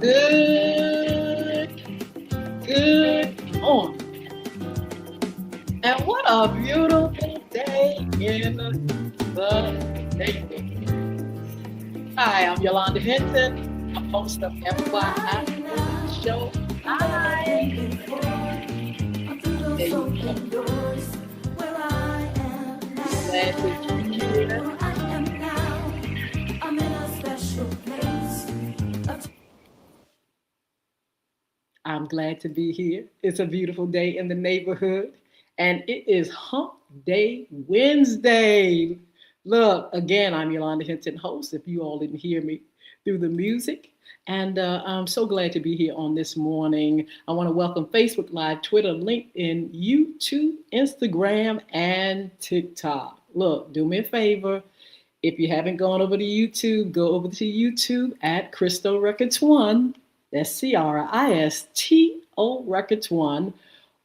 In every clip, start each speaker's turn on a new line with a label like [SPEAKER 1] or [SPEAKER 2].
[SPEAKER 1] Good, good on. And what a beautiful day in the neighborhood. Hi, I'm Yolanda Hinton. I'm host of FYI Radio Show Live. There you go. Glad that you're here. I'm glad to be here. It's a beautiful day in the neighborhood, and it is Hump Day Wednesday. Look, again, I'm Yolanda Hinton, host, if you all didn't hear me through the music. And I'm so glad to be here on this morning. I want to welcome Facebook Live, Twitter, LinkedIn, YouTube, Instagram, and TikTok. Look, do me a favor. If you haven't gone over to YouTube, go over to YouTube at Crystal Records One. That's Cristo Records One.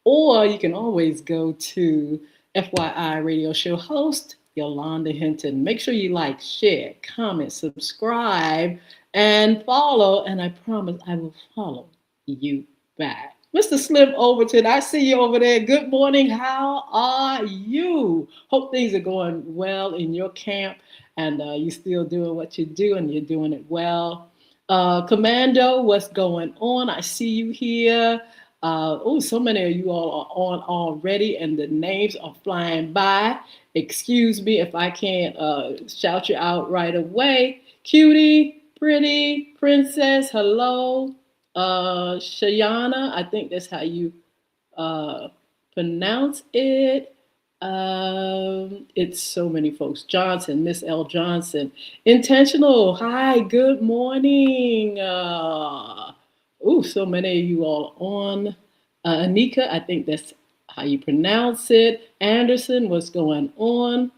[SPEAKER 1] Or you can always go to FYI Radio Show host Yolanda Hinton. Make sure you like, share, comment, subscribe, and follow. And I promise I will follow you back. Mr. Slim Overton, I see you over there. Good morning. How are you? Hope things are going well in your camp and you're still doing what you do and you're doing it well. Commando, what's going on? I see you here. So many of you all are on already, and the names are flying by. Excuse me if I can't shout you out right away. Cutie, pretty, princess, hello. Shayana, I think that's how you pronounce it. It's so many folks. Johnson, Miss L. Johnson. Intentional, hi, good morning. So many of you all on. Anika, I think that's how you pronounce it. Anderson, what's going on?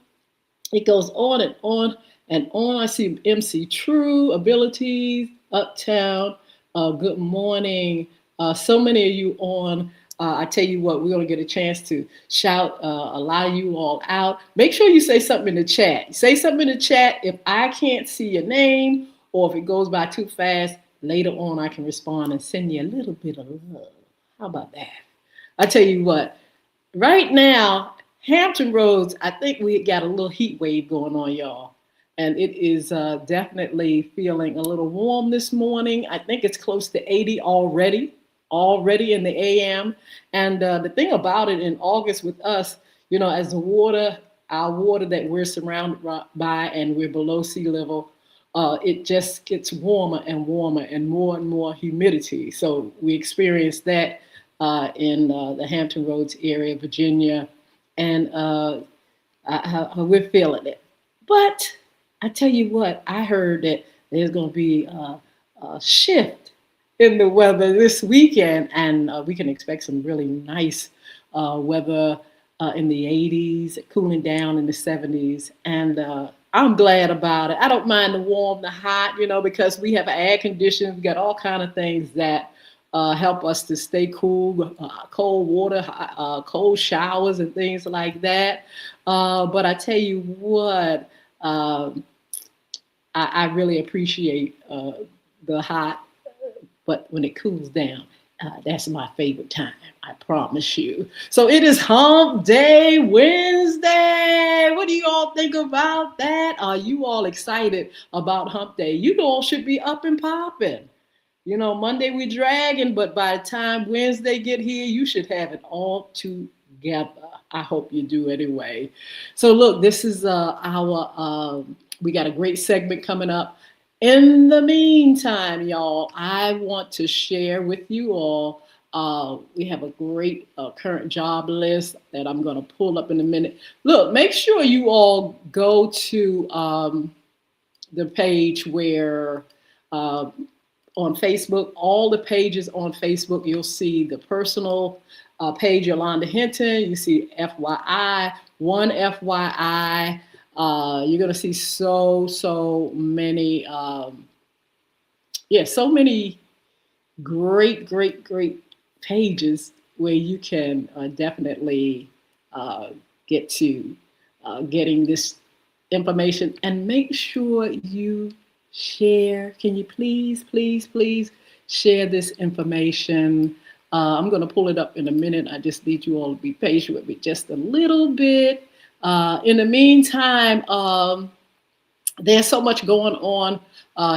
[SPEAKER 1] It goes on and on and on. I see MC True, Abilities, Uptown. Good morning. So many of you on. I tell you what, we're going to get a chance to shout a lot of you all out. Make sure you say something in the chat. Say something in the chat. If I can't see your name or if it goes by too fast, later on I can respond and send you a little bit of love. How about that? I tell you what, right now, Hampton Roads, I think we got a little heat wave going on, y'all. And it is definitely feeling a little warm this morning. I think it's close to 80 already in the AM. And the thing about it in August with us, as our water that we're surrounded by and we're below sea level, it just gets warmer and warmer and more humidity. So we experience that in the Hampton Roads area, Virginia, and we're feeling it. But I tell you what, I heard that there's going to be a shift in the weather this weekend, and we can expect some really nice weather in the 80s, cooling down in the 70s, and I'm glad about it. I don't mind the warm, the hot, because we have air conditioning. We got all kind of things that help us to stay cool, cold water, cold showers and things like that. But I tell you what, I really appreciate the hot, but when it cools down, that's my favorite time, I promise you. So it is Hump Day Wednesday. What do you all think about that? Are you all excited about Hump Day? You all should be up and popping. Monday we dragging, but by the time Wednesday get here, you should have it all together. I hope you do anyway. So look, this is we got a great segment coming up. In the meantime, y'all, I want to share with you all. We have a great current job list that I'm going to pull up in a minute. Look, make sure you all go to the page where on Facebook, all the pages on Facebook, you'll see the personal page, Yolanda Hinton. You see FYI, one FYI. You're going to see so many, so many great pages where you can definitely get to getting this information, and make sure you share. Can you please share this information. I'm going to pull it up in a minute. I just need you all to be patient with me just a little bit. In the meantime, there's so much going on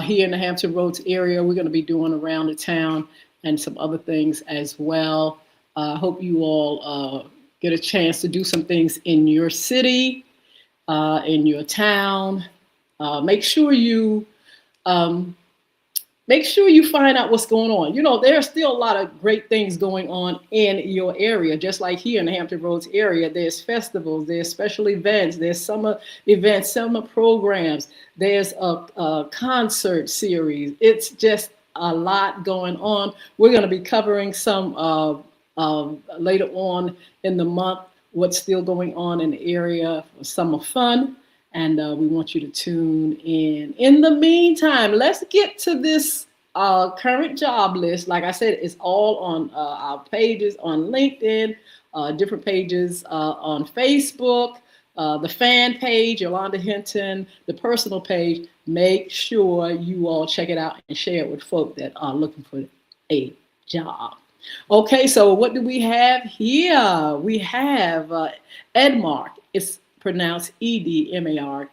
[SPEAKER 1] here in the Hampton Roads area. We're going to be doing around the town and some other things as well. I hope you all get a chance to do some things in your city, in your town. Make sure you um, make sure you find out what's going on. You know, there's still a lot of great things going on in your area. Just like here in the Hampton Roads area, there's festivals, there's special events, there's summer events, summer programs, there's a concert series. It's just a lot going on. We're going to be covering some later on in the month what's still going on in the area for summer fun. And we want you to tune in. In the meantime, let's get to this current job list. Like I said, it's all on our pages on LinkedIn, different pages on Facebook, the fan page, Yolanda Hinton, the personal page. Make sure you all check it out and share it with folk that are looking for a job. Okay, so what do we have here? We have Edmark. It's pronounced Edmark.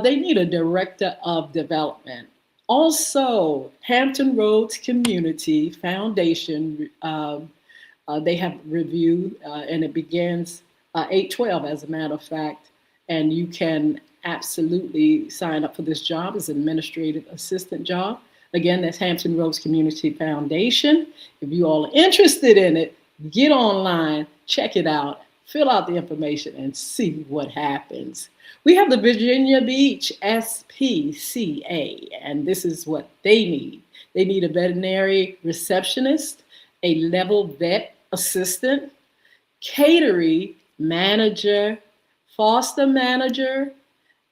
[SPEAKER 1] They need a director of development. Also, Hampton Roads Community Foundation, they have reviewed, and it begins 8/12 as a matter of fact, and you can absolutely sign up for this job as an administrative assistant job. Again, that's Hampton Roads Community Foundation. If you all are interested in it, get online, check it out, fill out the information, and see what happens. We have the Virginia Beach SPCA, and this is what they need. They need a veterinary receptionist, a level vet assistant, catering manager, foster manager,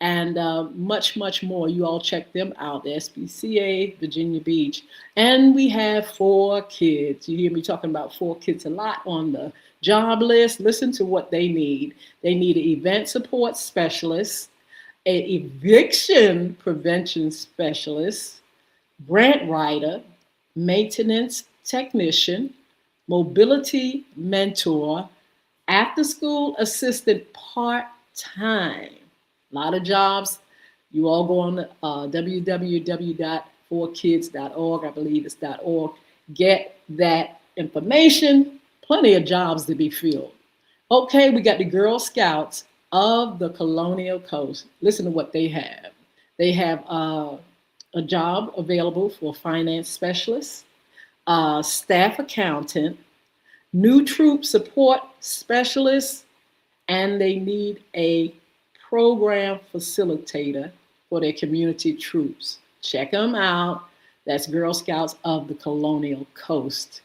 [SPEAKER 1] and much, much more. You all check them out, the SPCA, Virginia Beach. And we have 4 kids. You hear me talking about 4 kids a lot on the job list. Listen to what they need. They need an event support specialist, an eviction prevention specialist, grant writer, maintenance technician, mobility mentor, after-school assistant part-time. A lot of jobs. You all go on www.4kids.org. I believe it's .org. Get that information. Plenty of jobs to be filled. Okay, we got the Girl Scouts of the Colonial Coast. Listen to what they have. They have a job available for finance specialist, staff accountant, new troop support specialist, and they need a program facilitator for their community troops. Check them out. That's Girl Scouts of the Colonial Coast.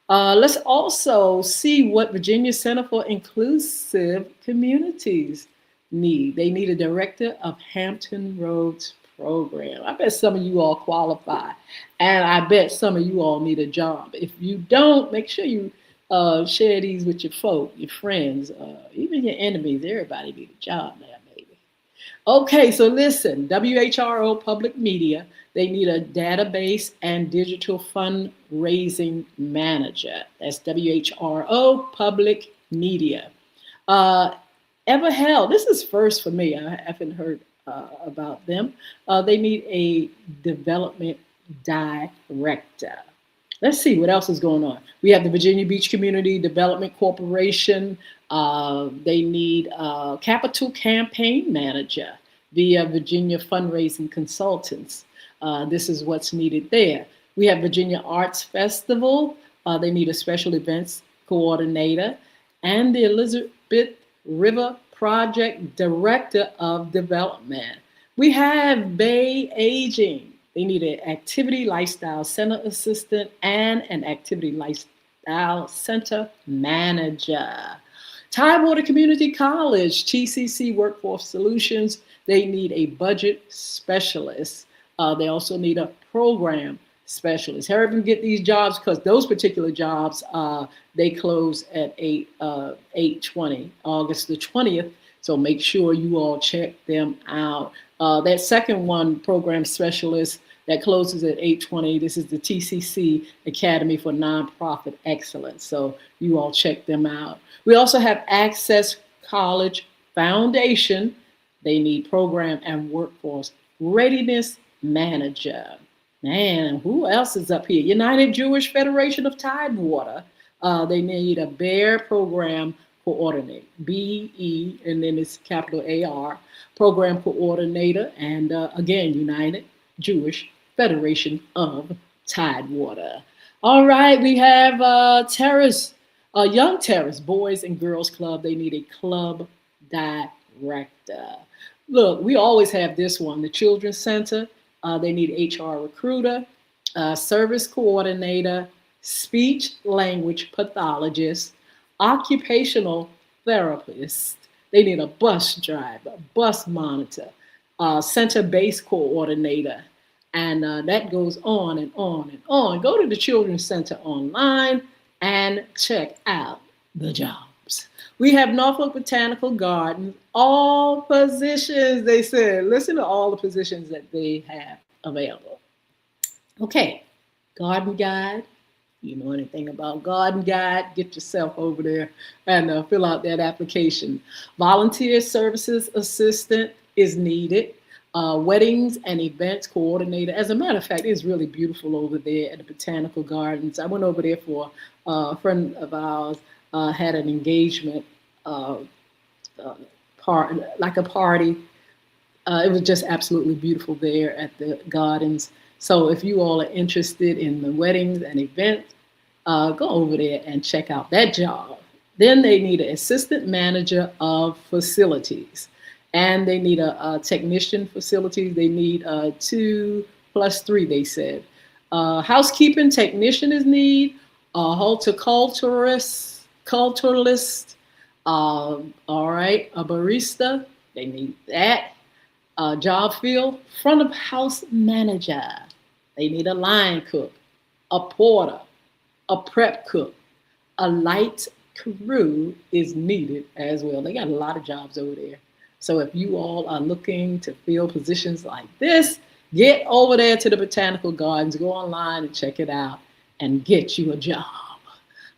[SPEAKER 1] Let's also see what Virginia Center for Inclusive Communities need. They need a director of Hampton Roads program. I bet some of you all qualify, and I bet some of you all need a job. If you don't, make sure you share these with your folk, your friends, even your enemies. Everybody need a job now, baby. Okay, so listen, WHRO Public Media, they need a database and digital fundraising manager. That's WHRO Public Media. Everhell, this is first for me. I haven't heard about them. They need a development director. Let's see what else is going on. We have the Virginia Beach Community Development Corporation. They need a capital campaign manager via Virginia Fundraising Consultants. This is what's needed there. We have Virginia Arts Festival. They need a special events coordinator and the Elizabeth River Project Director of Development. We have Bay Aging. They need an activity lifestyle center assistant and an activity lifestyle center manager. Tidewater Community College, TCC Workforce Solutions. They need a budget specialist. They also need a program specialist. Hurry up and get these jobs because those particular jobs, they close at 8/20, August the 20th. So make sure you all check them out. That second one, program specialist, That closes at 8:20. This is the TCC Academy for Nonprofit Excellence. So you all check them out. We also have Access College Foundation. They need program and workforce readiness manager. Man, who else is up here? United Jewish Federation of Tidewater. They need a BEAR program coordinator, BE, and then it's capital AR, program coordinator, and again, United Jewish Federation of Tidewater. All right, we have Terrace, Young Terrace Boys and Girls Club. They need a club director. Look, we always have this one, the Children's Center. They need HR recruiter, service coordinator, speech language pathologist, occupational therapist. They need a bus driver, bus monitor, center-based coordinator, and that goes on and on and on. Go to the Children's Center online and check out the jobs. We have Norfolk Botanical Gardens, all positions, they said. Listen to all the positions that they have available. Okay, garden guide. You know anything about garden guide, get yourself over there and fill out that application. Volunteer services assistant is needed. Weddings and events coordinator. As a matter of fact, it's really beautiful over there at the Botanical Gardens. I went over there for a friend of ours had an engagement like a party. It was just absolutely beautiful there at the gardens. So if you all are interested in the weddings and events, go over there and check out that job. Then they need an assistant manager of facilities. And they need a technician facilities. They need 2 + 3, they said. Housekeeping technician is need. Horticulturist, all right, a barista, they need that. Job field, front of house manager. They need a line cook, a porter, a prep cook, a light crew is needed as well. They got a lot of jobs over there. So if you all are looking to fill positions like this, get over there to the Botanical Gardens, go online and check it out and get you a job.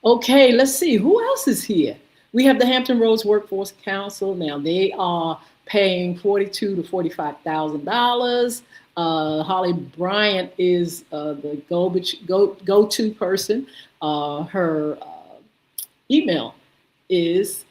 [SPEAKER 1] Okay, let's see, who else is here? We have the Hampton Roads Workforce Council. Now they are paying $42,000 to $45,000. Holly Bryant is the go-to person. Her email is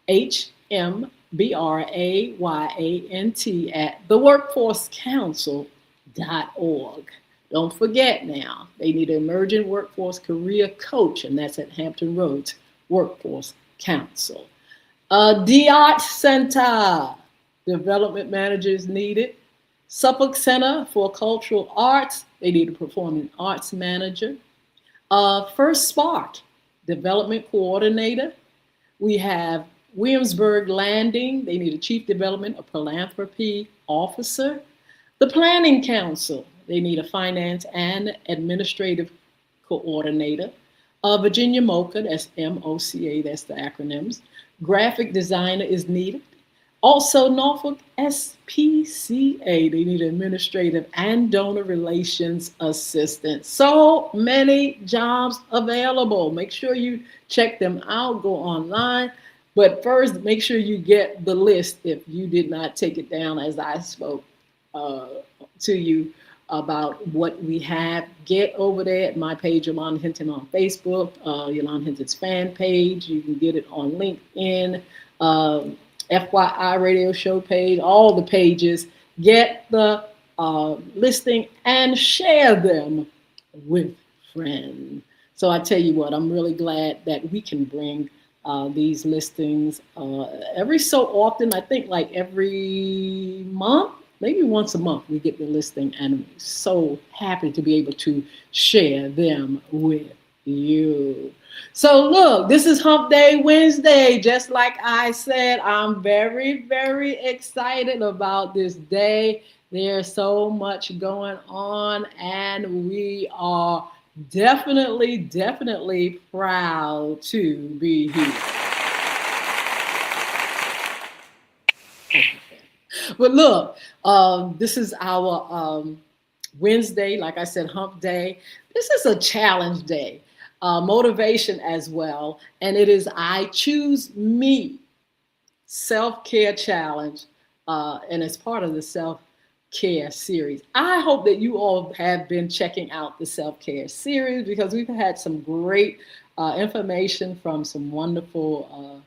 [SPEAKER 1] hmbrayant@theworkforcecouncil.org. Don't forget now, they need an emerging workforce career coach, and that's at Hampton Roads Workforce Council. DART Center, development managers needed. Suffolk Center for Cultural Arts, they need a performing arts manager. First Spark, development coordinator. We have Williamsburg Landing, they need a chief development or philanthropy officer. The Planning Council, they need a finance and administrative coordinator. Virginia MOCA, that's MOCA, that's the acronyms. Graphic designer is needed. Also, Norfolk SPCA, they need administrative and donor relations assistant. So many jobs available. Make sure you check them out, go online. But first, make sure you get the list if you did not take it down as I spoke to you about what we have. Get over there at my page, Yolanda Hinton on Facebook, Yolanda Hinton's fan page. You can get it on LinkedIn, FYI radio show page, all the pages. Get the listing and share them with friends. So I tell you what, I'm really glad that we can bring these listings every so often. I think like every month, maybe once a month, we get the listing, and I'm so happy to be able to share them with you. So look, this is Hump Day Wednesday. Just like I said, I'm very, very excited about this day. There's so much going on, and we are definitely proud to be here. But look, this is our Wednesday, like I said, hump day. This is a challenge day, motivation as well. And it is I Choose Me self-care challenge, and it's part of the self-care series. I hope that you all have been checking out the self-care series because we've had some great information from some wonderful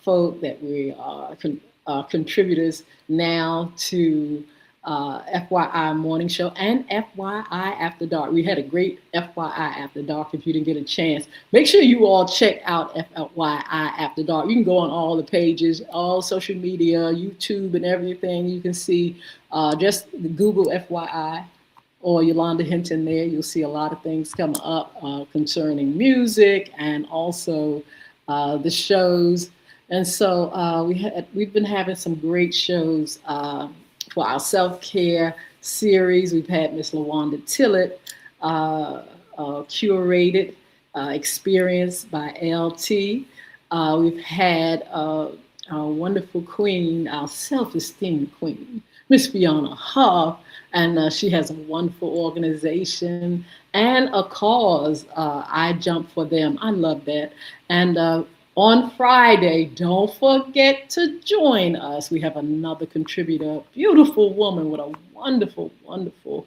[SPEAKER 1] folk that we are contributors now to FYI Morning Show and FYI After Dark. We had a great FYI After Dark. If you didn't get a chance, make sure you all check out FYI After Dark. You can go on all the pages, all social media, YouTube, and everything. You can see just Google FYI or Yolanda Hinton there. You'll see a lot of things come up concerning music and also the shows. And so we've been having some great shows for our self-care series. We've had Miss LaWanda Tillett curated experience by LT. We've had our wonderful queen, our self-esteemed queen, Miss Fiona Huff, and she has a wonderful organization and a cause. I Jump for Them. I love that. And on Friday, don't forget to join us. We have another contributor, beautiful woman with a wonderful, wonderful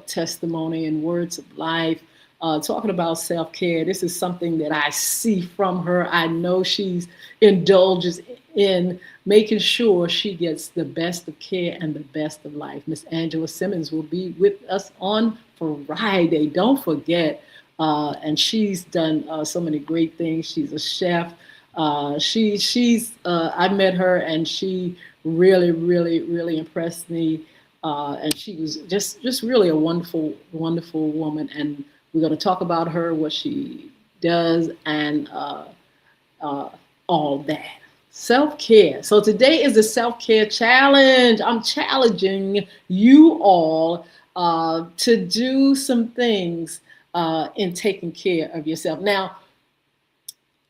[SPEAKER 1] testimony and words of life, talking about self-care. This is something that I see from her. I know she's indulges in making sure she gets the best of care and the best of life. Miss Angela Simmons will be with us on Friday. Don't forget. And she's done so many great things. She's a chef. I met her and she really, really, really impressed me. And she was just really a wonderful, wonderful woman. And we're going to talk about her, what she does, and all that. Self-care. So today is the self-care challenge. I'm challenging you all to do some things in taking care of yourself. Now,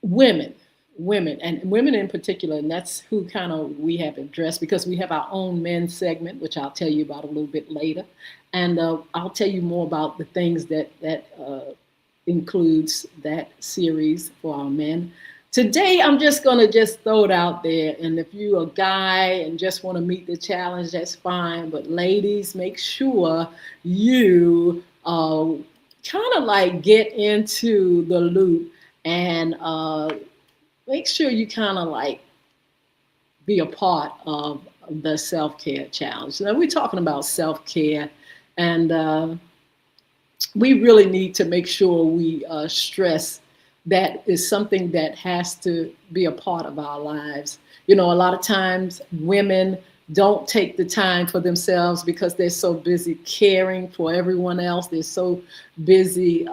[SPEAKER 1] women in particular, and that's who kind of we have addressed because we have our own men's segment, which I'll tell you about a little bit later. And I'll tell you more about the things that includes that series for our men. Today, I'm just going to throw it out there. And if you're a guy and just want to meet the challenge, that's fine. But ladies, make sure you kind of like get into the loop and make sure you kind of like be a part of the self-care challenge. Now we're talking about self-care, and we really need to make sure we stress that is something that has to be a part of our lives. You know, a lot of times women don't take the time for themselves because they're so busy caring for everyone else. They're so busy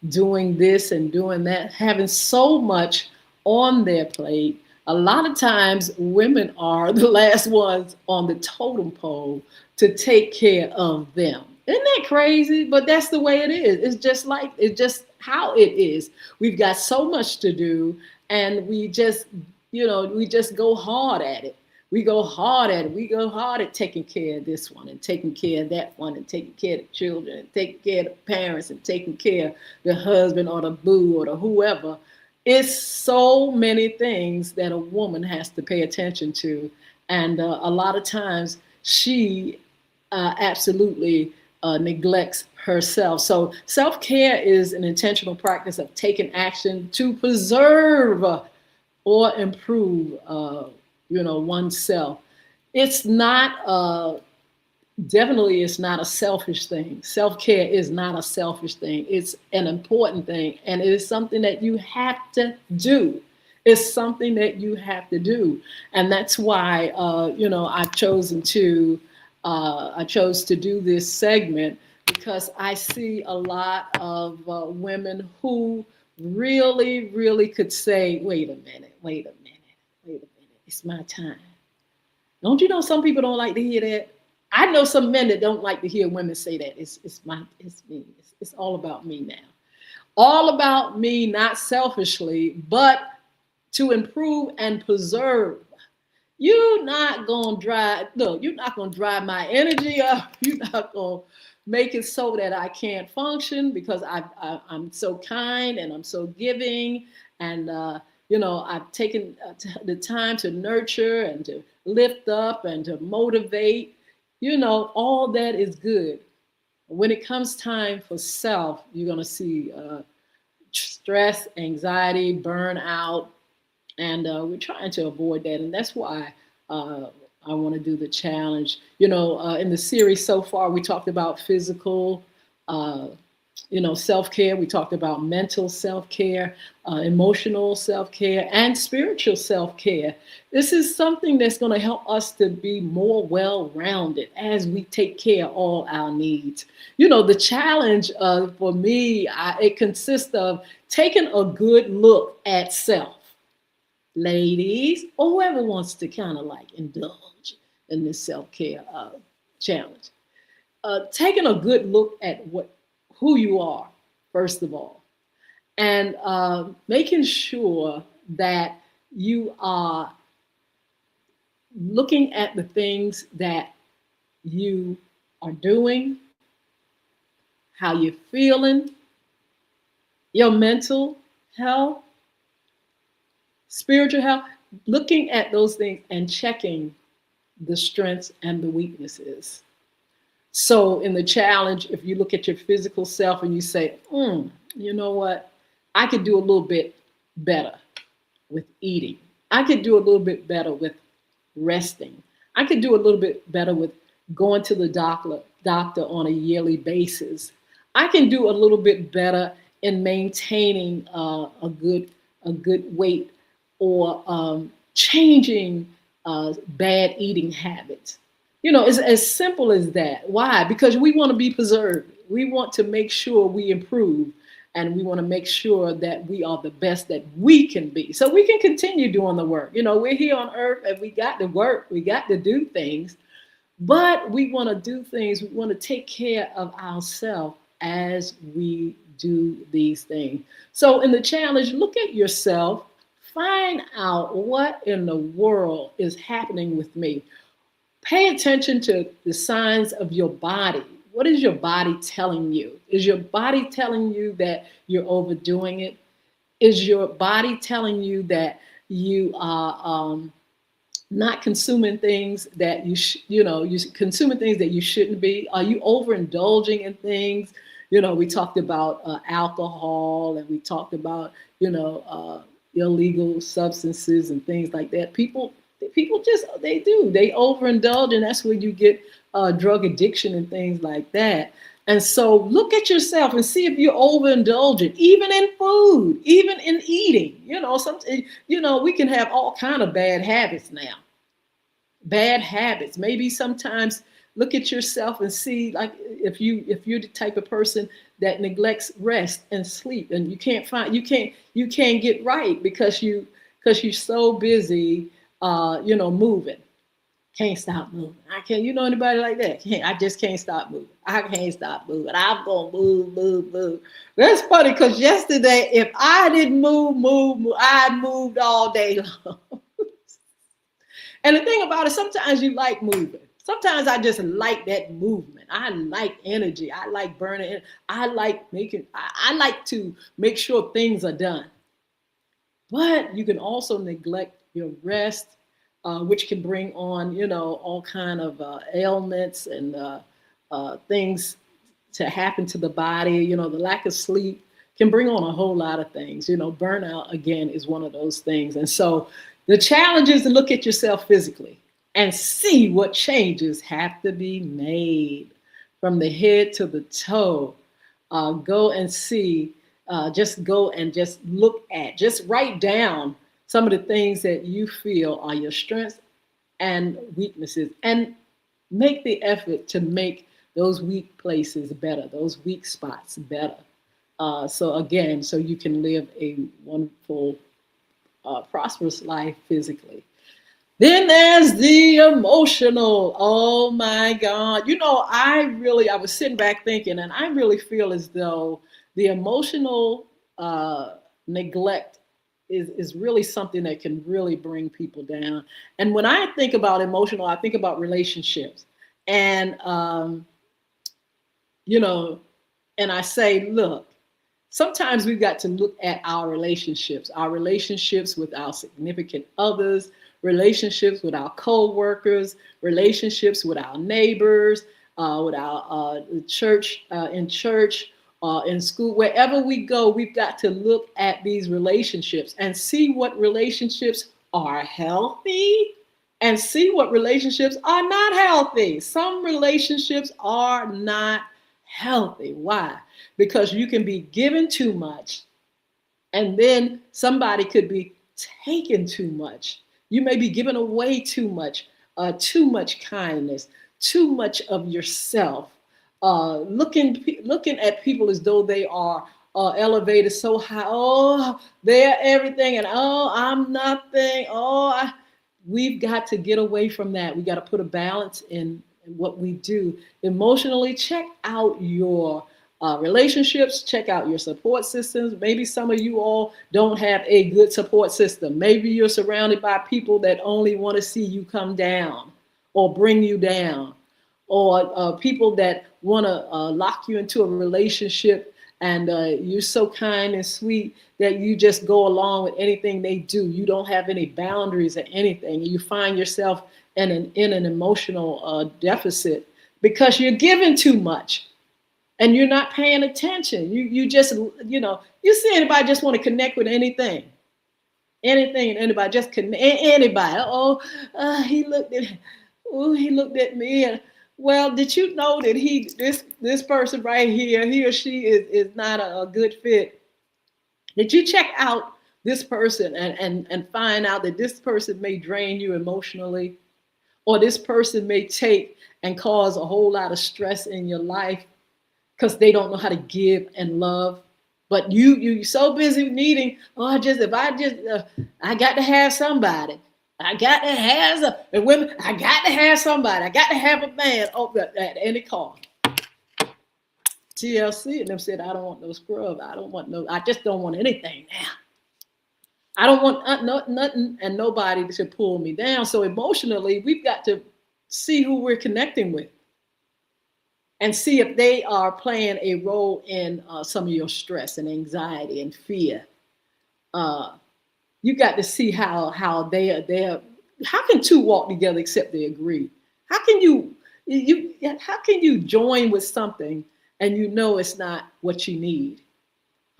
[SPEAKER 1] doing this and doing that, having so much on their plate. A lot of times women are the last ones on the totem pole to take care of them. Isn't that crazy? But that's the way it is. It's just how it is. We've got so much to do and we just go hard at it. We go hard at it. We go hard at taking care of this one and taking care of that one and taking care of the children and taking care of the parents and taking care of the husband or the boo or the whoever. It's so many things that a woman has to pay attention to. And a lot of times she absolutely neglects herself. So self-care is an intentional practice of taking action to preserve or improve oneself. It's not definitely it's not a selfish thing. Self-care is not a selfish thing. It's an important thing, and it is something that you have to do. It's something that you have to do, and that's why I chose to do this segment because I see a lot of women who really, really could say, wait a minute, it's my time. Don't you know some people don't like to hear that? I know some men that don't like to hear women say that. It's me. It's all about me now. All about me, not selfishly, but to improve and preserve. You're not gonna drive my energy up. You're not gonna make it so that I can't function because I'm so kind and I'm so giving. And, I've taken the time to nurture and to lift up and to motivate. All that is good. When it comes time for self, you're going to see stress, anxiety, burnout, and we're trying to avoid that. And that's why I want to do the challenge. In the series so far, we talked about physical, uh, self-care. We talked about mental self-care, emotional self-care, and spiritual self-care. This is something that's going to help us to be more well-rounded as we take care of all our needs. The challenge for me, it consists of taking a good look at self. Ladies, or whoever wants to kind of like indulge in this self-care challenge, taking a good look at who you are, first of all, and making sure that you are looking at the things that you are doing, how you're feeling, your mental health, spiritual health, looking at those things and checking the strengths and the weaknesses. So in the challenge, if you look at your physical self and you say, you know what, I could do a little bit better with eating. I could do a little bit better with resting. I could do a little bit better with going to the doctor on a yearly basis. I can do a little bit better in maintaining a good weight, or changing bad eating habits. It's as simple as that. Why? Because we want to be preserved. We want to make sure we improve, and we want to make sure that we are the best that we can be, so we can continue doing the work. We're here on earth and we got to work. We got to do things, but we want to do things. We want to take care of ourselves as we do these things. So in the challenge, look at yourself. Find out what in the world is happening with me. Pay attention to the signs of your body. What is your body telling you? Is your body telling you that you're overdoing it? Is your body telling you that you are not consuming things that you're consuming things that you shouldn't be? Are you overindulging in things? We talked about alcohol, and we talked about illegal substances and things like that. People just they overindulge, and that's where you get drug addiction and things like that. And so look at yourself and see if you're overindulging, even in food, even in eating. We can have all kind of bad habits now. Bad habits. Maybe sometimes look at yourself and see, like, if you're the type of person that neglects rest and sleep, and you can't get right because you're so busy moving. Can't stop moving. I can't. Anybody like that? I just can't stop moving. I can't stop moving. I'm gonna move. That's funny, because yesterday, if I didn't move, I moved all day long. And the thing about it, sometimes you like moving. Sometimes I just like that movement. I like energy. I like burning. I like to make sure things are done. But you can also neglect your rest, which can bring on, all kind of ailments and things to happen to the body. The lack of sleep can bring on a whole lot of things. Burnout, again, is one of those things. And so the challenge is to look at yourself physically and see what changes have to be made from the head to the toe. Go and see, just go and just write down some of the things that you feel are your strengths and weaknesses, and make the effort to make those weak places better, those weak spots better. So you can live a wonderful, prosperous life physically. Then there's the emotional. Oh my God. I was sitting back thinking, and I really feel as though the emotional neglect is really something that can really bring people down. And when I think about emotional, I think about relationships. And you know, and I say, look, sometimes we've got to look at our relationships with our significant others, relationships with our co-workers, relationships with our neighbors, with our church, in church, in school, wherever we go, we've got to look at these relationships and see what relationships are healthy and see what relationships are not healthy. Some relationships are not healthy. Why? Because you can be given too much, and then somebody could be taken too much. You may be giving away too much kindness, too much of yourself, looking at people as though they are elevated so high. Oh, they're everything, and oh, I'm nothing. We've got to get away from that. We got to put a balance in what we do. Emotionally, check out your relationships, check out your support systems. Maybe some of you all don't have a good support system. Maybe you're surrounded by people that only want to see you come down or bring you down, or people that want to lock you into a relationship, and you're so kind and sweet that you just go along with anything they do. You don't have any boundaries or anything. You find yourself in an emotional deficit because you're giving too much and you're not paying attention. You just, you see anybody just want to connect with anything and anybody, just connect anybody. He looked at me, and well, did you know that this person right here, he or she is not a good fit? Did you check out this person and find out that this person may drain you emotionally, or this person may take and cause a whole lot of stress in your life because they don't know how to give and love? But you so busy needing, I got to have somebody. I got to have some women. I got to have somebody. I got to have a man at any cost. TLC and them said, I don't want no scrub. I just don't want anything now. I don't want nothing and nobody to pull me down. So emotionally, we've got to see who we're connecting with and see if they are playing a role in some of your stress and anxiety and fear. You got to see how they're. How can two walk together except they agree? How can you join with something and you know it's not what you need?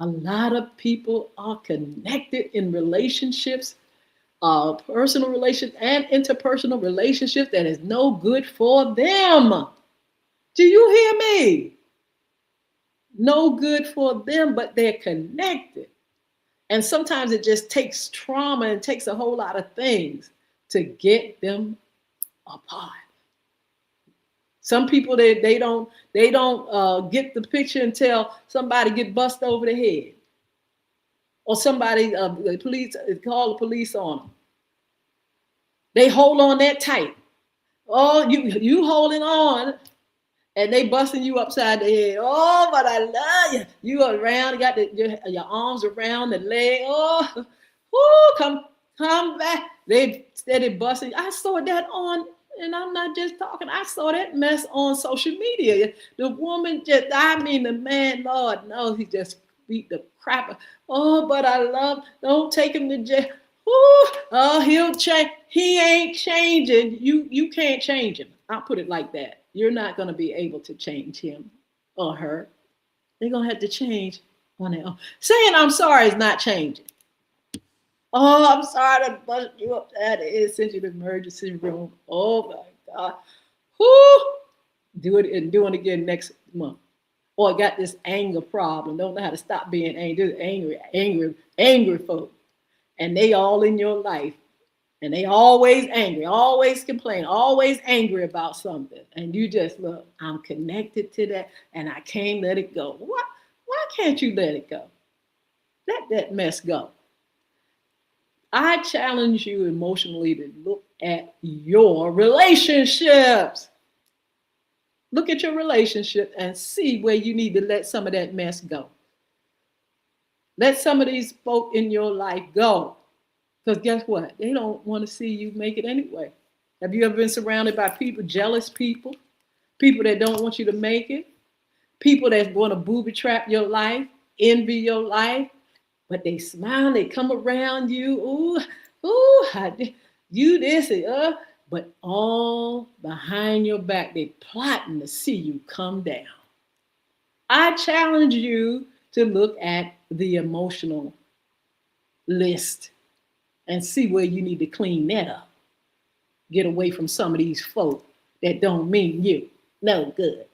[SPEAKER 1] A lot of people are connected in relationships, personal relationships and interpersonal relationships that is no good for them. Do you hear me? No good for them, but they're connected. And sometimes it just takes trauma and takes a whole lot of things to get them apart. Some people they don't get the picture until somebody get bust over the head, or somebody the police call the police on them. They hold on that tight. Oh, you holding on, and they busting you upside the head. Oh, but I love you. You are around, got your arms around the leg. Oh, whoo, come back. They steady busting. I saw that on, and I'm not just talking. I saw that mess on social media. The woman the man, Lord knows, he just beat the crap. Oh, but I love, don't take him to jail. Oh, he'll change. He ain't changing. You can't change him. I'll put it like that. You're not going to be able to change him or her. They're going to have to change on their own. Saying I'm sorry is not changing. Oh, I'm sorry to bust you up. That is, send you to the emergency room. Oh my God. Do it and do it again next month. Or got this anger problem. Don't know how to stop being angry. Angry folk. And they all in your life. And they always angry, always complain, always angry about something. And you just look, I'm connected to that and I can't let it go. Why can't you let it go? Let that mess go. I challenge you emotionally to look at your relationships. Look at your relationship and see where you need to let some of that mess go. Let some of these folk in your life go. Because guess what? They don't want to see you make it anyway. Have you ever been surrounded by people, jealous people, people that don't want you to make it? People that want to booby trap your life, envy your life, but they smile, they come around you, ooh, ooh, you this and but all behind your back, they plotting to see you come down. I challenge you to look at the emotional list and see where you need to clean that up. Get away from some of these folk that don't mean you no good.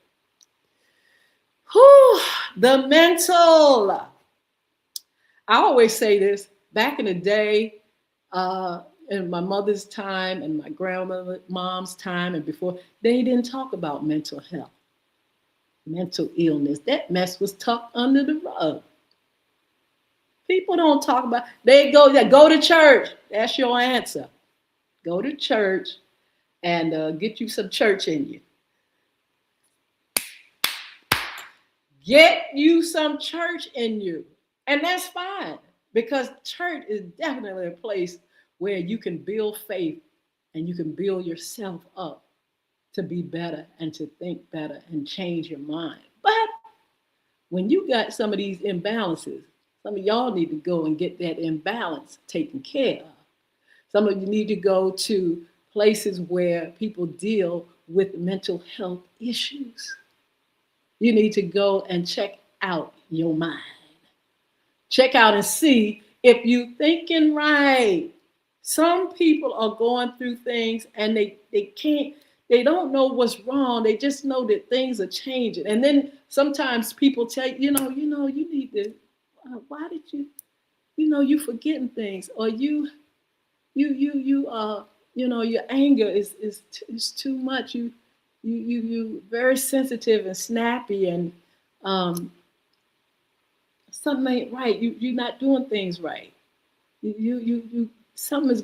[SPEAKER 1] Whew, the mental. I always say this back in the day, in my mother's time and my grandmother's mom's time and before, they didn't talk about mental health, mental illness. That mess was tucked under the rug. People don't talk about. They go to church. That's your answer. Go to church and get you some church in you. Get you some church in you. And that's fine because church is definitely a place where you can build faith and you can build yourself up to be better and to think better and change your mind. But when you got some of these imbalances, some of y'all need to go and get that imbalance taken care of. Some of you need to go to places where people deal with mental health issues. You need to go and check out your mind. Check out and see if you're thinking right. Some people are going through things and they don't know what's wrong. They just know that things are changing. And then sometimes people tell you, you need to, why did you, you forgetting things, or your anger is too much. You very sensitive and snappy, and something ain't right. You're not doing things right. Something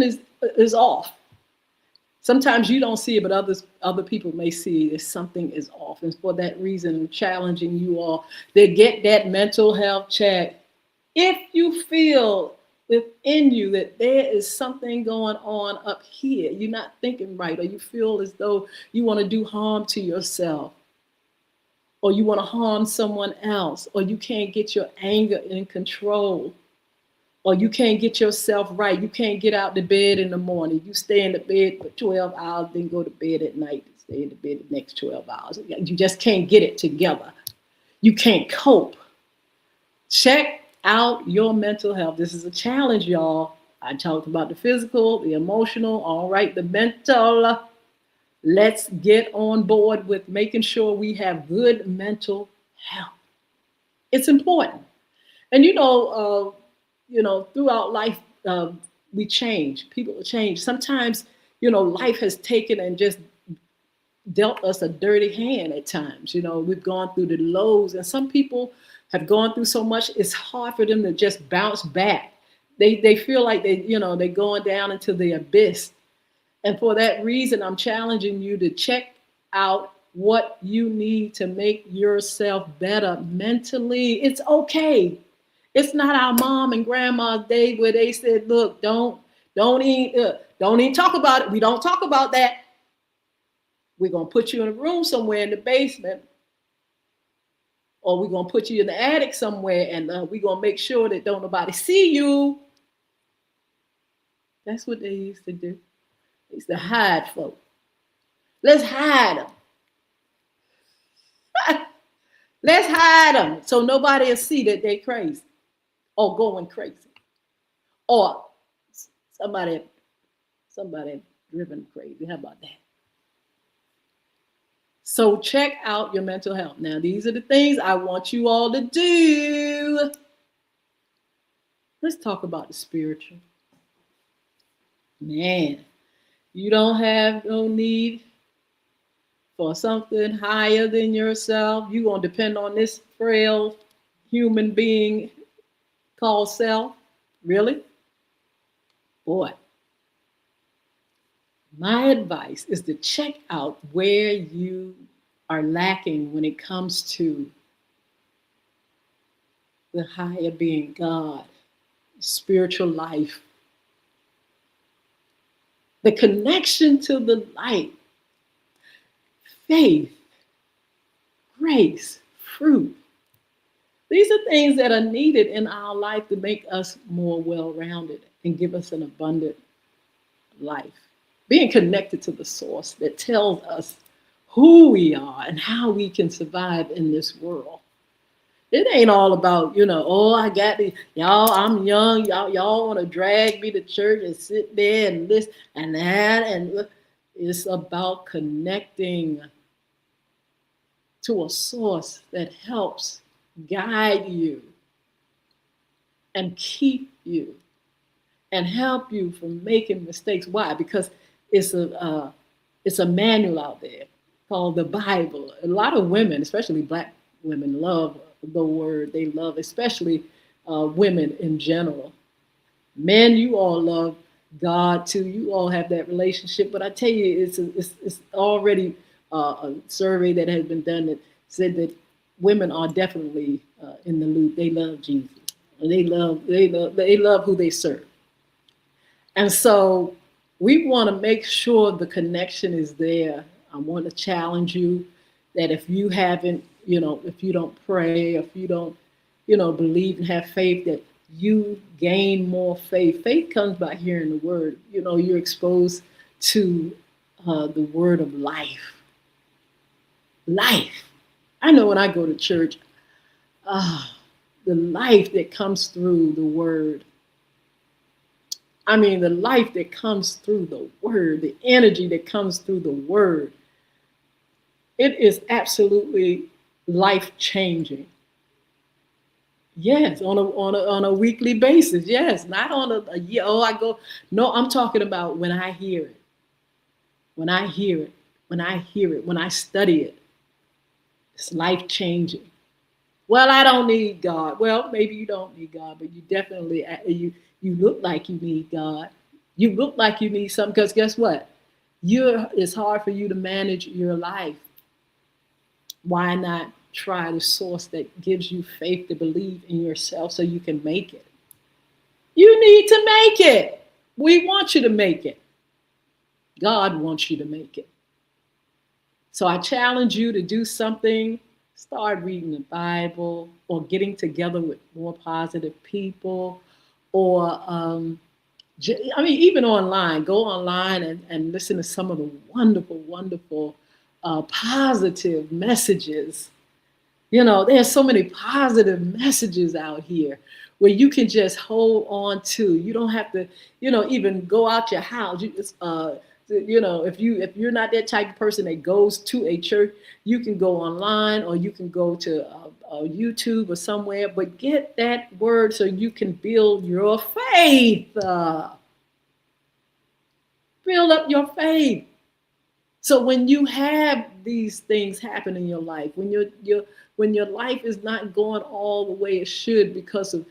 [SPEAKER 1] is off. Sometimes you don't see it, but other people may see that something is off. And for that reason, I'm challenging you all to get that mental health check. If you feel within you that there is something going on up here, you're not thinking right, or you feel as though you want to do harm to yourself, or you want to harm someone else, or you can't get your anger in control, or you can't get yourself right. You can't get out the bed in the morning. You stay in the bed for 12 hours, then go to bed at night, stay in the bed the next 12 hours. You just can't get it together. You can't cope. Check out your mental health. This is a challenge, y'all. I talked about the physical, the emotional, all right, the mental. Let's get on board with making sure we have good mental health. It's important. And throughout life, we change. People change. Sometimes, life has taken and just dealt us a dirty hand at times. We've gone through the lows, and some people have gone through so much, it's hard for them to just bounce back. They feel like they're going down into the abyss. And for that reason, I'm challenging you to check out what you need to make yourself better mentally. It's okay. It's not our mom and grandma's day where they said, look, don't even talk about it. We don't talk about that. We're going to put you in a room somewhere in the basement, or we're going to put you in the attic somewhere, and we're going to make sure that don't nobody see you. That's what they used to do. They used to hide folk. Let's hide them. Let's hide them so nobody will see that they're crazy or going crazy, or somebody driven crazy. How about that? So check out your mental health. Now, these are the things I want you all to do. Let's talk about the spiritual. Man, you don't have no need for something higher than yourself. You're going to depend on this frail human being called self. Really? Boy. My advice is to check out where you are lacking when it comes to the higher being, God, spiritual life, the connection to the light, faith, grace, fruit. These are things that are needed in our life to make us more well-rounded and give us an abundant life. Being connected to the source that tells us who we are and how we can survive in this world. It ain't all about, oh, I got the y'all, I'm young, y'all want to drag me to church and sit there and this and that. And it's about connecting to a source that helps guide you and keep you and help you from making mistakes. Why? Because it's a manual out there called the Bible. A lot of women, especially Black women, love the word. They love, especially women in general. Men, you all love God too. You all have that relationship. But I tell you, it's already a survey that has been done that said that women are definitely in the loop. They love Jesus. They love who they serve. And so we want to make sure the connection is there. I want to challenge you that if you haven't, if you don't pray, if you don't, believe and have faith, that you gain more faith. Faith comes by hearing the word. You're exposed to the word of life. Life. I know when I go to church, the life that comes through the word. I mean, the life that comes through the word, the energy that comes through the word. It is absolutely life-changing. Yes, on a weekly basis. Yes, not on a year. Oh, I go. No, I'm talking about when I hear it. When I hear it. When I hear it. When I study it. It's life-changing. Well, I don't need God. Well, maybe you don't need God, but you definitely you look like you need God. You look like you need something, because guess what? It's hard for you to manage your life. Why not try the source that gives you faith to believe in yourself so you can make it? You need to make it. We want you to make it. God wants you to make it. So I challenge you to do something. Start reading the Bible, or getting together with more positive people, or even online. Go online and listen to some of the wonderful, wonderful positive messages. There's so many positive messages out here where you can just hold on to. You don't have to, even go out your house. If you're not that type of person that goes to a church, you can go online, or you can go to YouTube or somewhere. But get that word so you can build your faith. Build up your faith. So when you have these things happen in your life, when your life is not going all the way it should because of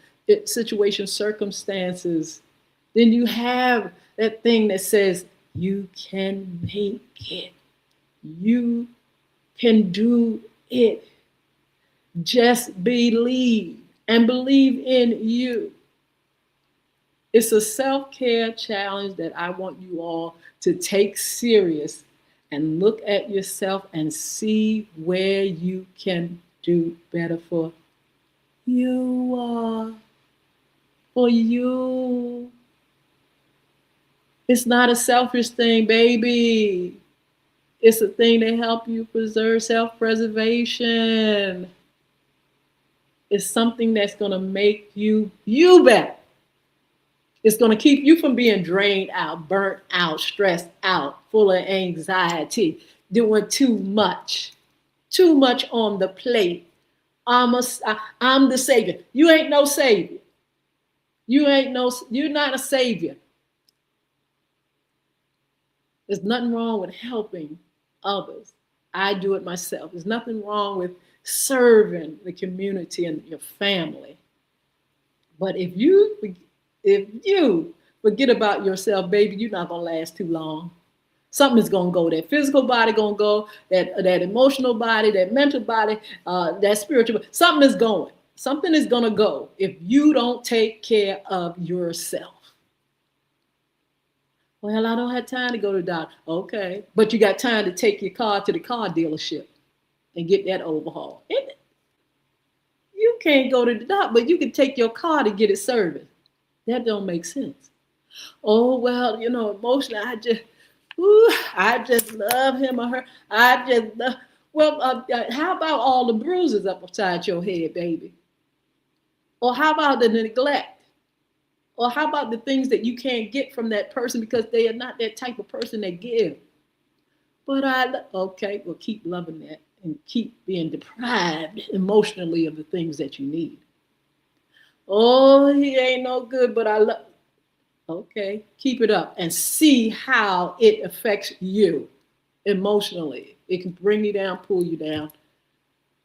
[SPEAKER 1] situations, circumstances, then you have that thing that says you can make it. You can do it. Just believe, and believe in you. It's a self-care challenge that I want you all to take serious and look at yourself and see where you can do better for you. For you. It's not a selfish thing, baby. It's a thing to help you preserve self-preservation. It's something that's going to make you better. It's going to keep you from being drained out, burnt out, stressed out, full of anxiety, doing too much on the plate. I'm the savior. You ain't no savior. You're not a savior. There's nothing wrong with helping others. I do it myself. There's nothing wrong with serving the community and your family. But if you forget about yourself, baby, you're not going to last too long. Something is going to go. That physical body going to go, that emotional body, that mental body, that spiritual body. Something is going. Something is going to go if you don't take care of yourself. Well, I don't have time to go to the doctor. Okay. But you got time to take your car to the car dealership. and get that overhaul. You can't go to the doctor, but you can take your car to get it serviced. That don't make sense. Oh well, emotionally, I just love him or her. I just love. Well, how about all the bruises up upside your head, baby? Or how about the neglect? Or how about the things that you can't get from that person because they are not that type of person that give? But okay, well, keep loving that and keep being deprived emotionally of the things that you need. Oh, he ain't no good, but I love. Okay, keep it up and see how it affects you emotionally. It can bring you down, pull you down,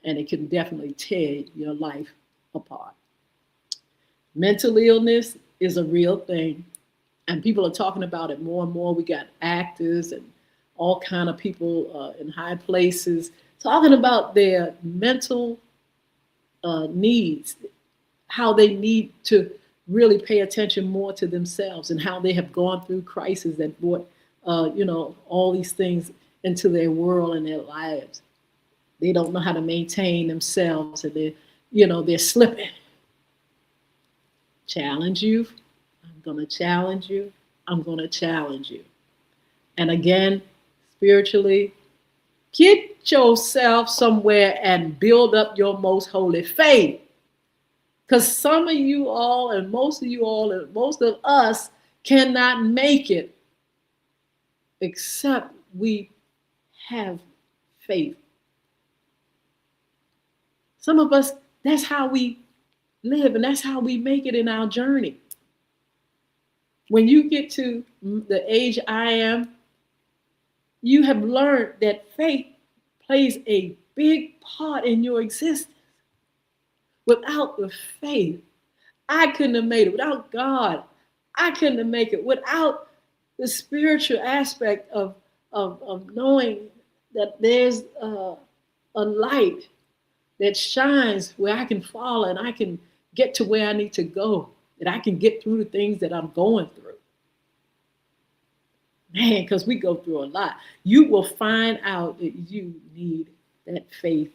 [SPEAKER 1] and it can definitely tear your life apart. Mental illness is a real thing, and people are talking about it more and more. We got actors and all kind of people in high places talking about their mental needs, how they need to really pay attention more to themselves and how they have gone through crises that brought, all these things into their world and their lives. They don't know how to maintain themselves, and they're slipping. Challenge you. I'm going to challenge you. I'm going to challenge you. And again, spiritually, get yourself somewhere and build up your most holy faith. Because some of you all, and most of you all, and most of us cannot make it except we have faith. Some of us, that's how we live, and that's how we make it in our journey. When you get to the age I am, you have learned that faith plays a big part in your existence. Without the faith, I couldn't have made it. Without God, I couldn't have made it. Without the spiritual aspect of knowing that there's a light that shines where I can follow and I can get to where I need to go, that I can get through the things that I'm going through. Man, because we go through a lot. You will find out that you need that faith.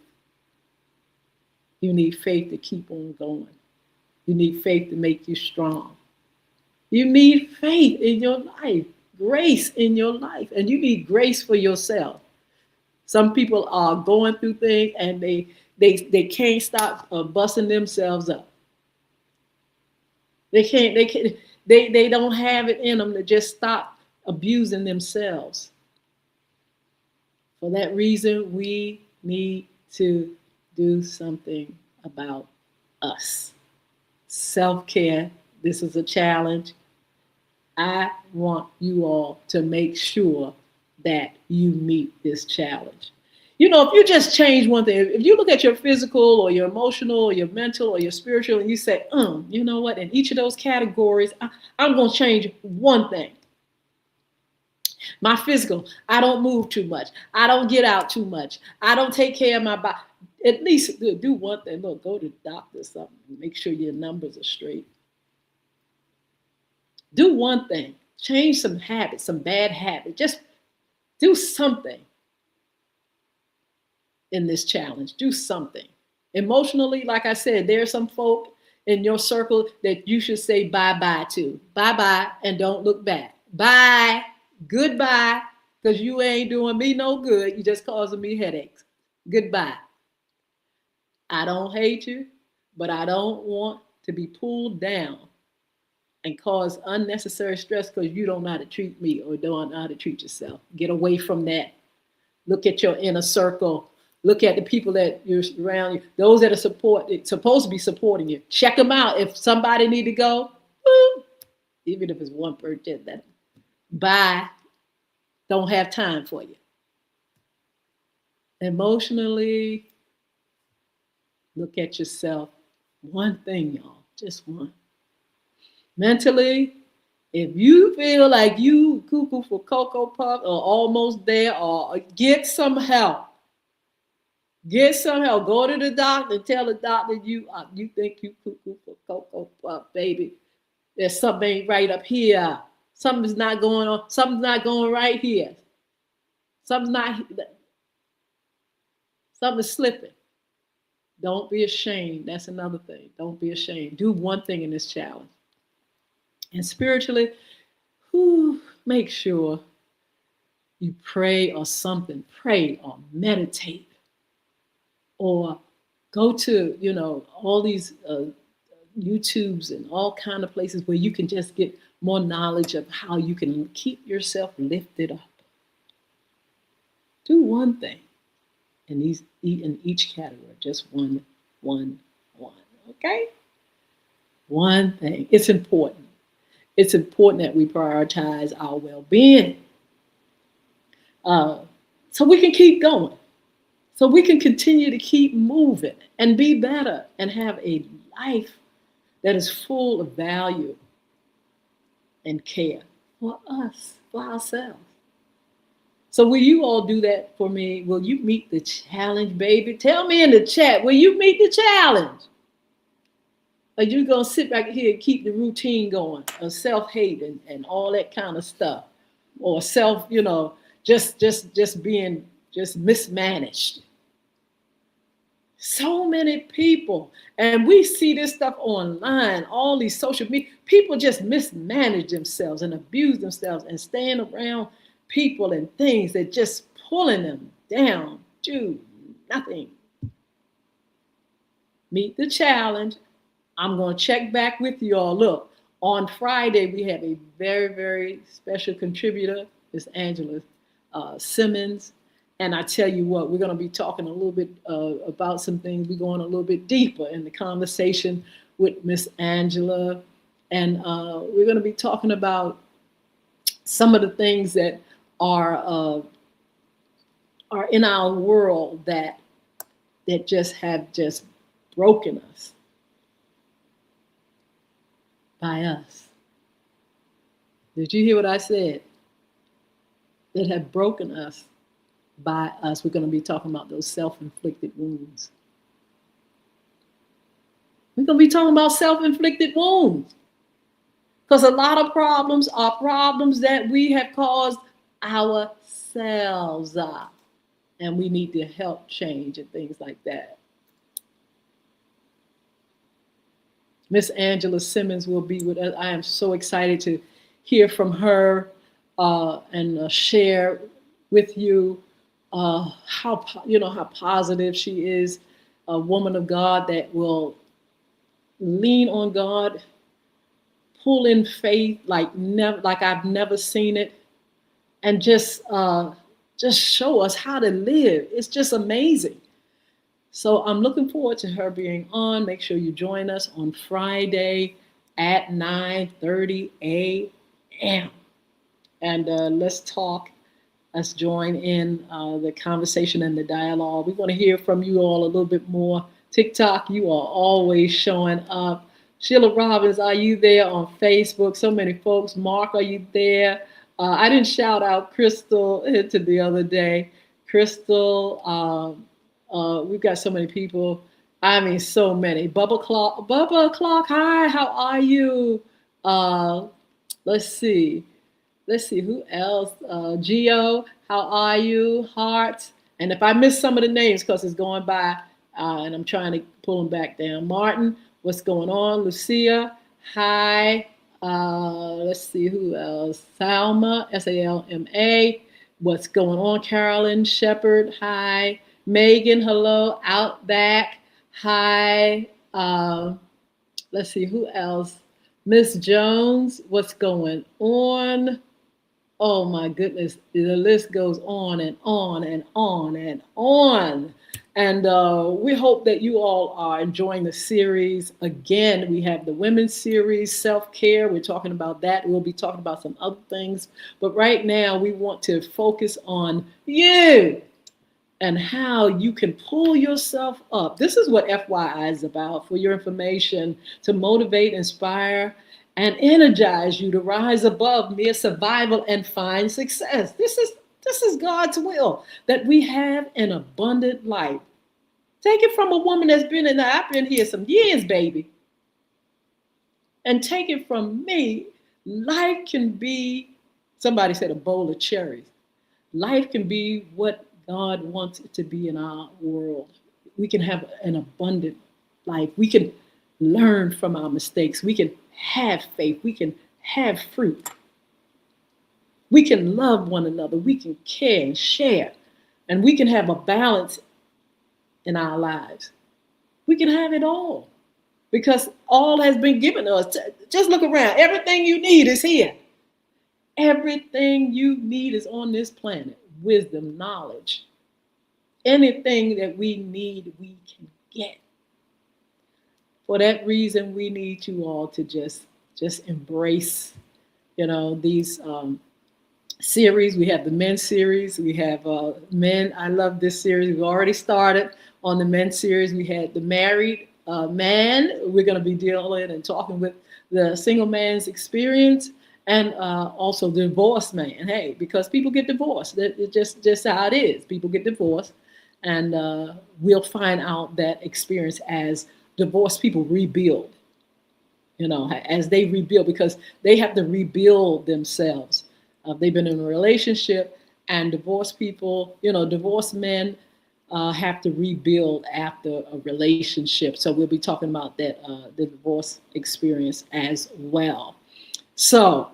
[SPEAKER 1] You need faith to keep on going. You need faith to make you strong. You need faith in your life, grace in your life, and you need grace for yourself. Some people are going through things and they can't stop busting themselves up. They don't have it in them to just stop abusing themselves. For that reason, we need to do something about us. Self-care, this is a challenge. I want you all to make sure that you meet this challenge. If you just change one thing, if you look at your physical or your emotional or your mental or your spiritual and you say, you know what, in each of those categories, I'm going to change one thing. My physical, I don't move too much. I don't get out too much. I don't take care of my body. At least do one thing. Look, go to the doctor or something. Make sure your numbers are straight. Do one thing. Change some habits, some bad habits. Just do something in this challenge. Do something. Emotionally, like I said, there are some folk in your circle that you should say bye-bye to. Bye-bye and don't look back. Bye. Goodbye. Because you ain't doing me no good. You just causing me headaches. Goodbye. I don't hate you, but I don't want to be pulled down and cause unnecessary stress because you don't know how to treat me or don't know how to treat yourself. Get away from that. Look at your inner circle. Look at the people that you're around you. Those that are supposed to be supporting you. Check them out. If somebody need to go, even if it's one person, that bye. Don't have time for you. Emotionally, look at yourself. One thing, y'all. Just one. Mentally, if you feel like you cuckoo for Cocoa Puff or almost there, or get some help. Get some help. Go to the doctor and tell the doctor you think you cuckoo for Cocoa Puff, baby. There's something ain't right up here. Something's not going on. Something's not going right here. Something's Something's slipping. Don't be ashamed. That's another thing. Don't be ashamed. Do one thing in this challenge. And spiritually, make sure you pray or something. Pray or meditate or go to, all these YouTubes and all kind of places where you can just get more knowledge of how you can keep yourself lifted up. Do one thing in each category, just one. Okay? One thing. It's important. It's important that we prioritize our well-being so we can keep going, so we can continue to keep moving and be better and have a life that is full of value and care for us, for ourselves. So will you all do that for me? Will you meet the challenge, baby? Tell me in the chat, will you meet the challenge? Are you going to sit back here and keep the routine going of self-hate and all that kind of stuff? Or just being mismanaged? So many people, and we see this stuff online, all these social media, people just mismanage themselves and abuse themselves and staying around people and things that just pulling them down to nothing. Meet the challenge. I'm going to check back with you all. Look, on Friday, we have a very, very special contributor, Miss Angela Simmons. And I tell you what, we're going to be talking a little bit about some things. We're going a little bit deeper in the conversation with Miss Angela. And we're going to be talking about some of the things that are in our world that just have broken us by us. Did you hear what I said? That have broken us by us. We're going to be talking about those self-inflicted wounds. We're going to be talking about self-inflicted wounds. Because a lot of problems are problems that we have caused ourselves. And we need to help change and things like that. Miss Angela Simmons will be with us. I am so excited to hear from her and share with you how positive she is, a woman of God that will lean on God, pull in faith like I've never seen it, and just show us how to live. It's just amazing. So I'm looking forward to her being on. Make sure you join us on Friday at 9:30 a.m. And let's talk. Let's join in the conversation and the dialogue. We want to hear from you all a little bit more. TikTok, you are always showing up. Sheila Robbins, are you there on Facebook? So many folks. Mark, are you there? I didn't shout out Crystal Hinton the other day. Crystal, we've got so many people. I mean, so many. Bubba Clock, hi, how are you? Let's see who else. Geo, how are you? Hearts. And if I miss some of the names because it's going by and I'm trying to pull them back down. Martin, what's going on? Lucia, hi. Let's see who else. Salma, Salma. What's going on? Carolyn Shepherd, hi. Megan, hello. Outback, hi. Let's see who else. Miss Jones, what's going on? Oh my goodness, the list goes on and on and on and on. And we hope that you all are enjoying the series. Again, we have the women's series, self-care. We're talking about that. We'll be talking about some other things. But right now, we want to focus on you and how you can pull yourself up. This is what FYI is about, for your information, to motivate, inspire, and energize you to rise above mere survival and find success. This is God's will, that we have an abundant life. Take it from a woman that's I've been here some years, baby. And take it from me, life can be, somebody said a bowl of cherries. Life can be what God wants it to be in our world. We can have an abundant life. We can learn from our mistakes. We can have faith. We can have fruit. We can love one another. We can care and share. And we can have a balance in our lives. We can have it all because all has been given to us. Just look around. Everything you need is here. Everything you need is on this planet. Wisdom, knowledge. Anything that we need, we can get. For that reason, we need you all to just embrace, these series. We have the men's series. We have men. I love this series. We've already started on the men's series. We had the married man. We're going to be dealing and talking with the single man's experience, and also the divorced man. Hey, because people get divorced. It's just how it is. People get divorced, and we'll find out that experience as divorced people rebuild. As they rebuild, because they have to rebuild themselves. They've been in a relationship, and divorced people, divorced men have to rebuild after a relationship. So we'll be talking about that, the divorce experience as well. So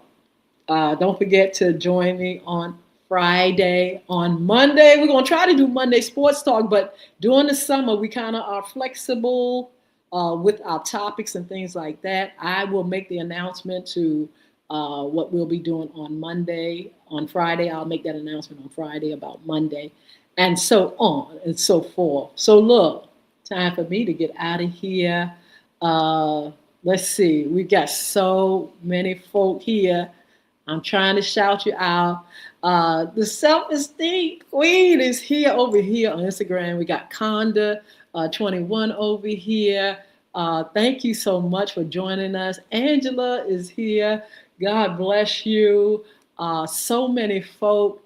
[SPEAKER 1] don't forget to join me on Friday. On Monday, we're going to try to do Monday Sports Talk, but during the summer, we kind of are flexible with our topics and things like that. I will make the announcement to what we'll be doing on Monday. On Friday, I'll make that announcement on Friday about Monday, and so on and so forth. So look, time for me to get out of here. Let's see, we got so many folk here. I'm trying to shout you out. The self-esteem queen is here over here on Instagram. We got Conda 21 over here. Thank you so much for joining us. Angela is here. God bless you. So many folk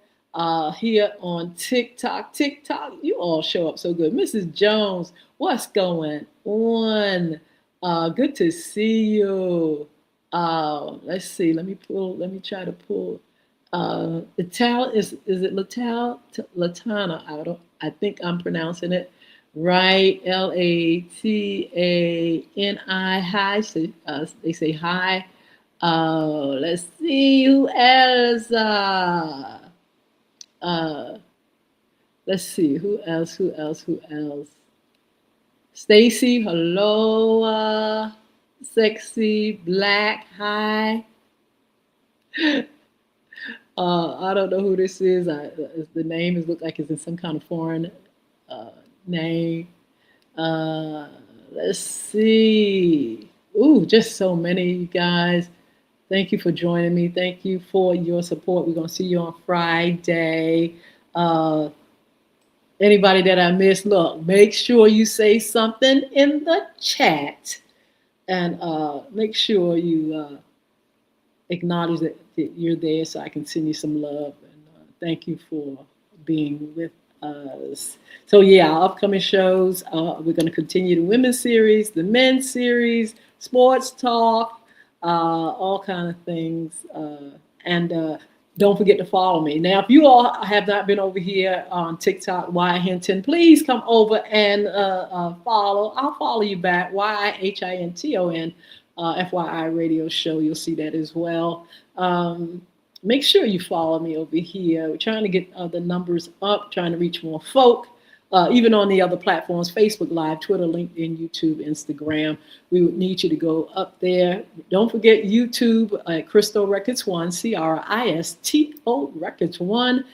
[SPEAKER 1] here on TikTok. You all show up so good. Mrs. Jones, what's going on? Good to see you. Let's see. Let me try to pull. Latal is it Latal? Latana? I think I'm pronouncing it right. Latani. Hi. They say hi. Let's see who else. Let's see who else. Stacy, hello. Sexy Black, hi. I don't know who this is. The name look like it's in some kind of foreign name. Let's see. Ooh, just so many, you guys. Thank you for joining me. Thank you for your support. We're going to see you on Friday. Anybody that I missed, look, make sure you say something in the chat. And make sure you acknowledge that you're there so I can send you some love. And thank you for being with us. So yeah, our upcoming shows, we're going to continue the women's series, the men's series, sports talk, all kind of things. And don't forget to follow me. Now, if you all have not been over here on TikTok, Y Hinton, please come over and follow. I'll follow you back, YHINTON, FYI radio show. You'll see that as well. Make sure you follow me over here. We're trying to get the numbers up, trying to reach more folk. Even on the other platforms, Facebook Live, Twitter, LinkedIn, YouTube, Instagram. We would need you to go up there. Don't forget YouTube at Crystal Records 1, CRISTO Records 1.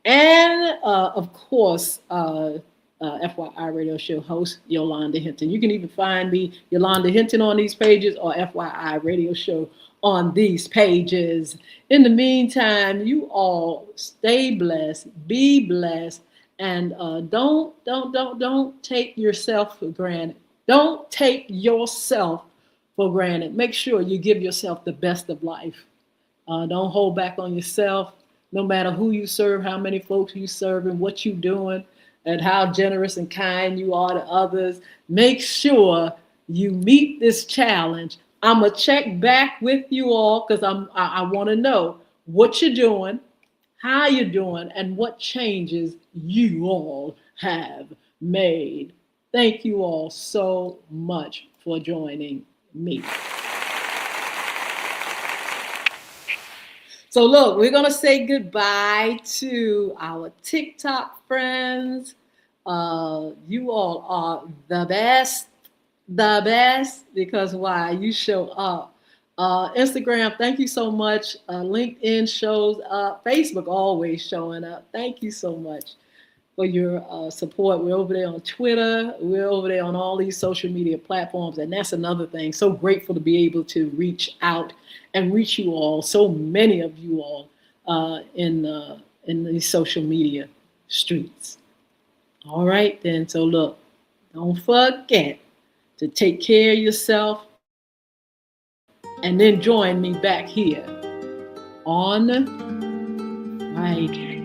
[SPEAKER 1] And, of course, FYI Radio Show host, Yolanda Hinton. You can even find me, Yolanda Hinton, on these pages, or FYI Radio Show on these pages. In the meantime, you all stay blessed, be blessed. And don't take yourself for granted. Don't take yourself for granted. Make sure you give yourself the best of life. Don't hold back on yourself. No matter who you serve, how many folks you serve, and what you're doing, and how generous and kind you are to others. Make sure you meet this challenge. I'm gonna check back with you all because I want to know what you're doing, how you doing, and what changes you all have made. Thank you all so much for joining me. So look, we're gonna say goodbye to our TikTok friends. You all are the best, because why? You show up. Instagram, thank you so much. LinkedIn shows up. Facebook always showing up. Thank you so much for your support. We're over there on Twitter. We're over there on all these social media platforms. And that's another thing. So grateful to be able to reach out and reach you all, so many of you all in these social media streets. All right, then. So look, don't forget to take care of yourself, and then join me back here on right